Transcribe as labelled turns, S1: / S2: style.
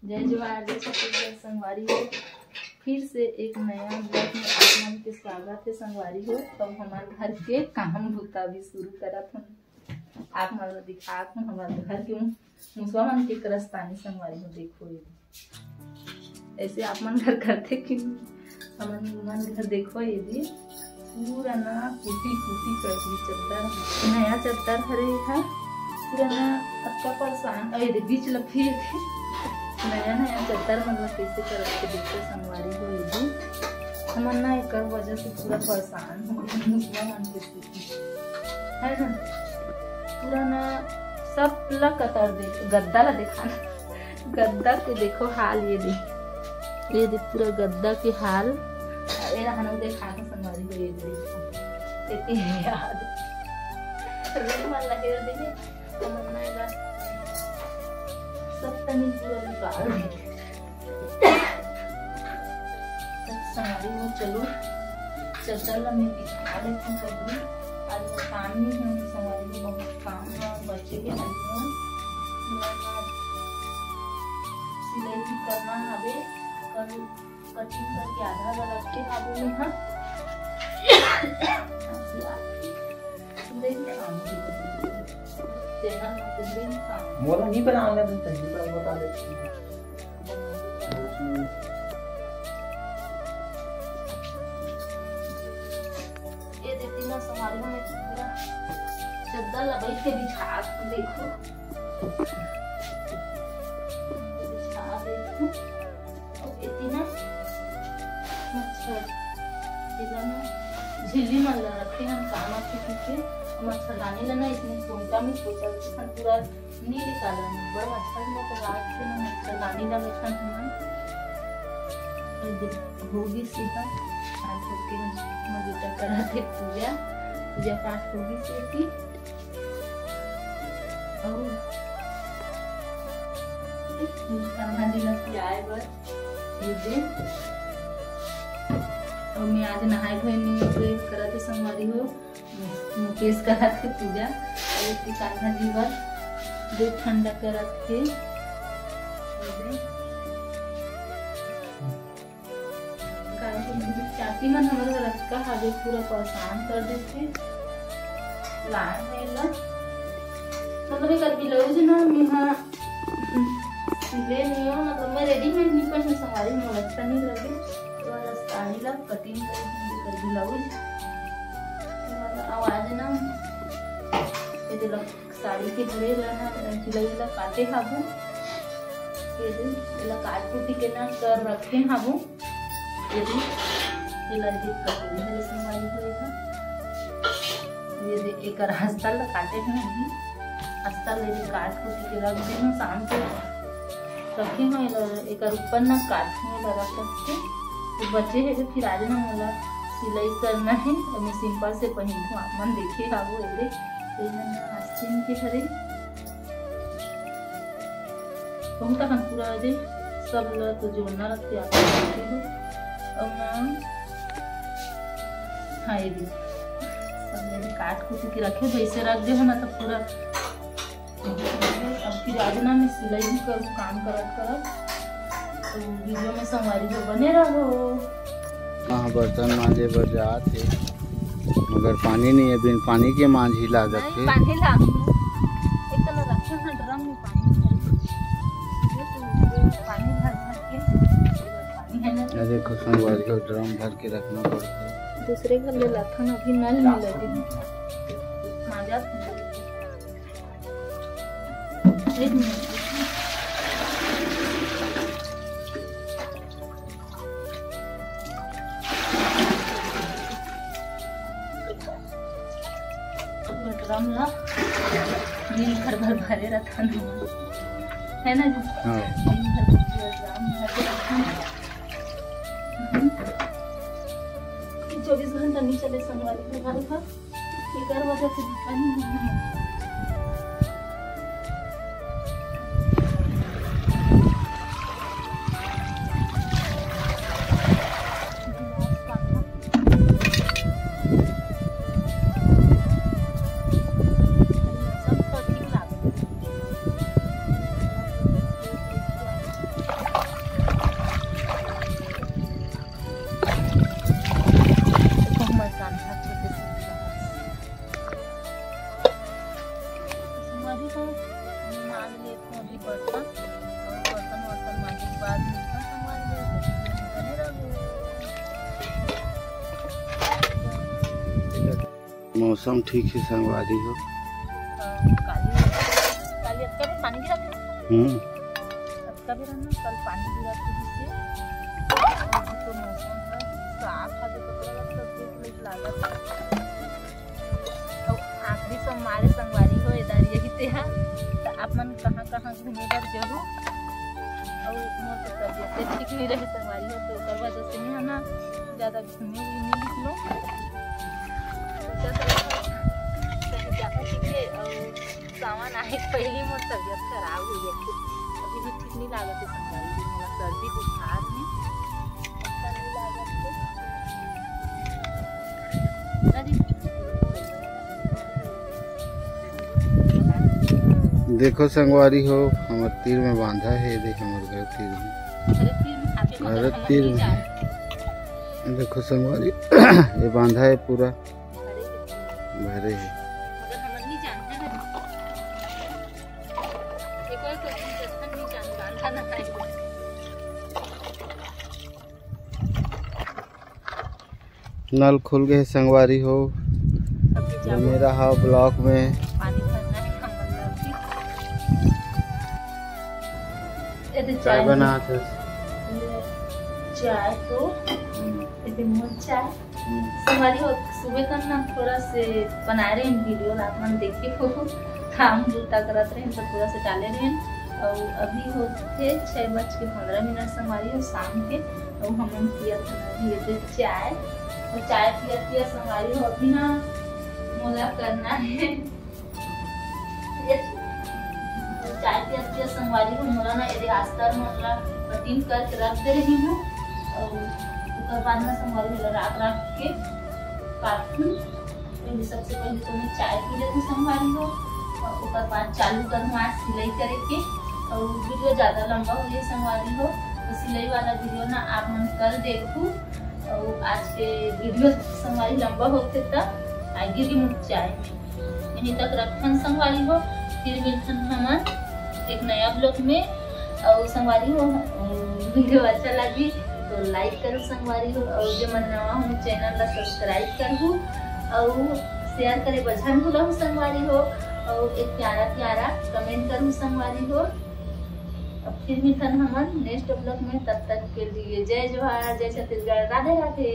S1: जय जवाहर जय छत्तीसगढ़ संगवारी हो। फिर से एक नया ब्लॉग में आप मन के स्वागत है संगवारी हो। तो हमारे घर के काम भूता भी शुरू करत हूँ। आप मन दिखात हूँ हमारे घर के मुसवा मन के करस्तानी संगवारी हो। देखो ये ऐसे आप मन घर करते कि हमारे मन घर देखो ये भी पूरा ना कुटी कुटी कर दी चद्दर, नया चद्दर हरे था पूरा ना अच्छा परेशान। अरे बीच लफी थे नया नया चद्दर मतलब कैसे कर के देखते संगवारी हो। ये भी हमन ना एक वजह से पूरा परेशान हो मुसवा मन के है ना। पूरा ना सब ला कतर दे गद्दा ला दिखाना, गद्दा के देखो हाल ये देख पूरा गद्दा के हाल। अरे हम देखा संगवारी हो ये देखो इतनी याद मन लगे देने हमन ना सब तनी पूरा निकाल दे संगवारी हो। चलो चद्दर ला मैं दिखा देती हूँ कभी आज वो काम नहीं है संगवारी में, बहुत काम है बच्चे के आज सिलाई भी करना हवे कल कटिंग करके आधा रख के आबू में हाँ
S2: मोला नहीं बनाऊंगा तुम तभी बता देती
S1: ये देती ना संगवारी में पूरा चद्दर लगा के बिछा देखो बिछा देखो इतना मच्छर झिल्ली मन ला रखे हम काम के मच्छरदानी लेना इसमें कोंटा में सोचा पूरा नहीं निकाला बड़ा मच्छर में तो रात से ना मच्छरदानी ला बैठा हम होगी सीधा आज के मजेटा कराते पूजा पूजा पाठ होगी सीधी और आए बस ये दिन और मैं आज नहाए धोए नहीं करते संगवारी हो। मुकेश करते पूजा और कान्हा जी बर दूध ठंडा करते चाची मन हमारे रखा हाजे पूरा परेशान कर देते लाए मतलब एक ब्लाउज ना मैं सिले नहीं हो मतलब मैं रेडीमेड नहीं पहन संगवारी में अच्छा नहीं लगे तो रास्तानी ला कटिंग कर ब्लाउज आवाज ना ये साड़ी के भरे रहना सिलाई ला काटे हाबू ये काट कुटी के ना कर रखे हाबू ये लंजित कटोरी है संगवारी हो ये एक हस्ता ला काटे हैं हस्ता ले काट कुटी के रख दे शाम को रखे हैं एक ऊपर ना काटने ला रख के तो बचे है फिर आज ना मोला सिलाई करना है तो मैं सिंपल से पहन हूँ आप मन देखे हाबू ये आस्तीन के हरे बहुत अपन पूरा दे सब ला तो जोड़ना रखते आप देखे हो और हाँ ये भी सब मैंने काट कुट के रखे वैसे रख दे ना तो पूरा। अब फिर आज ना मैं सिलाई भी करूँ काम करत तो वीडियो में संगवारी जो बने रहो।
S2: हाँ बर्तन मांजे बर जात है मगर पानी नहीं है बिन पानी के मांझ ही लागत है
S1: पानी ला एक तो रखे ना ड्रम में पानी भर के पानी है ना
S2: देखो संगवारी को ड्रम भर के रखना पड़ता है।
S1: दूसरे घर में लाथा ना अभी नल नहीं लगे मांजा एक मिनट ड्रम ला दिन भर भरे रखा है ना जी दिन भर ड्रम भर के रखा 24 घंटा नहीं चले संगवारी में घर पर एक वजह से पानी
S2: मौसम ठीक है संगवारी हो।
S1: काली अब कभी पानी गिरा था। अब कभी रहना कल पानी गिरा था जिससे तो मौसम है साफ है तो कपड़ा सब कुछ लागत है। और आखिरी सोमवार संगवारी हो इधर यही ते है तो आप मन कहाँ घूमे बर जरूर। और मोर तो तबियत ठीक नहीं रही संगवारी हो तो ओकर वजह से नहीं है ना ज़्यादा घूमे भी नहीं निकलो। और सामान आए पहले मोर तबियत खराब हो गई थी, अभी भी ठीक नहीं लागत है संगवारी हो। मोला सर्दी बुखार में अच्छा नहीं लागत
S2: है। देखो संगवारी हो हमारे तीर में बांधा है, देख हमारे घर तीर में तीर में देखो संगवारी ये बांधा है पूरा भरे है। नल खुल गए संगवारी हो। मेरा हाउ ब्लॉक में
S1: पानी भरना है
S2: चाय बनाते
S1: चाय तो चाय संगवारी हो सुबह का ना थोड़ा से बना रहे हैं वीडियो आप मन देखे हो काम जूता करते रहे तो थोड़ा से डाले रहे। और अभी होते 6:15 संगवारी हो शाम के। और हम पिया था चाय और चाय पिया संगवारी हो। अभी ना मोला करना है चाय पिया संगवारी हो। मोला ना ये आस्तर मोला कटिंग करके रख दे रही हूँ और उसके बाद ना संगवारी हो रख के काटूँ। सबसे पहले तो मैं चाय पी लेती संगवारी हो और उसके बाद चालू करूँ आज सिलाई करे के। और वीडियो ज़्यादा लंबा हो गया संगवारी हो तो सिलाई वाला वीडियो ना आप मन कल देखूँ। और आज के वीडियो संगवारी लंबा होते तब आगे की मुझ चाय यहीं तक रखन संगवारी हो। फिर मिलते हम एक नया ब्लॉग में। और संगवारी हो वीडियो अच्छा लगी तो लाइक करो संगवारी हो। और जो मन नवा हो चैनल ला सब्सक्राइब करूँ और शेयर करे बजान भूला संगवारी हो। और एक प्यारा कमेंट करूँ संगवारी हो। अब फिर मिलते हम नेक्स्ट ब्लॉग में, तब तक के लिए जय जोहार, जय छत्तीसगढ़, राधे राधे।